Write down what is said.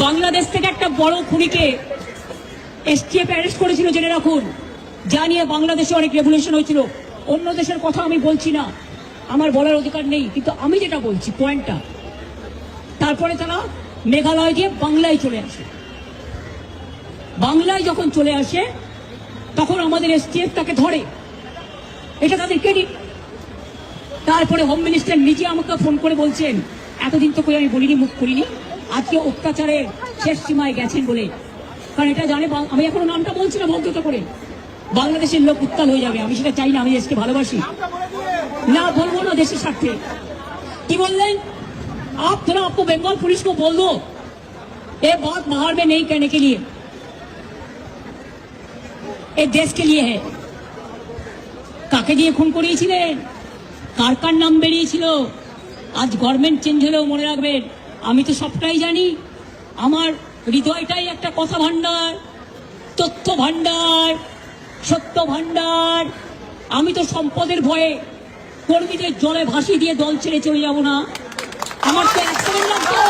বাংলাদেশ থেকে একটা বড় খুনিকে এসটিএফ অ্যারেস্ট করেছিল, জেনে রাখুন। যা নিয়ে বাংলাদেশে অনেক রেভলিউশন হয়েছিল। অন্য দেশের কথা আমি বলছি না, আমার বলার অধিকার নেই, কিন্তু আমি যেটা বলছি পয়েন্টটা। তারপরে তারা মেঘালয় দিয়ে বাংলায় চলে আসে। বাংলায় যখন চলে আসে তখন আমাদের এসটিএফ তাকে ধরে, এটা তাদের ক্রেডিট। তারপরে হোম মিনিস্টার নিজে আমাকে ফোন করে বলছেন, এতদিন তো করে আমি বলিনি, মুখ করিনি, আজকে অত্যাচারের শেষ সীমায় গেছেন বলে। কারণ এটা জানে, আমি এখনো নামটা বলছি না ভদ্রতা করে, বাংলাদেশের লোক উত্তাল হয়ে যাবে। আমি সেটা চাই না, আমি দেশকে ভালোবাসি। না বলবো না দেশের স্বার্থে। কি বললেন? आप थोड़ा आपको बंगाल पुलिस को बोल दो ये बात बाहर में नहीं कहने के लिए, ये देश के लिए है। কাকে দিয়ে খুন করিয়েছিলেন, কার কার নাম বেরিয়েছিল? আজ গভর্নমেন্ট চেঞ্জ হলেও মনে রাখবেন, আমি তো সবটাই জানি। আমার হৃদয়টাই একটা কথা ভান্ডার, তথ্য ভান্ডার, সত্য ভান্ডার। আমি তো সম্পদের ভয়ে কর্মীদের জলে ভাসিয়ে দিয়ে দল ছেড়ে চলে যাব না। আমার তো অ্যাক্সিডেন্ট লাগতো,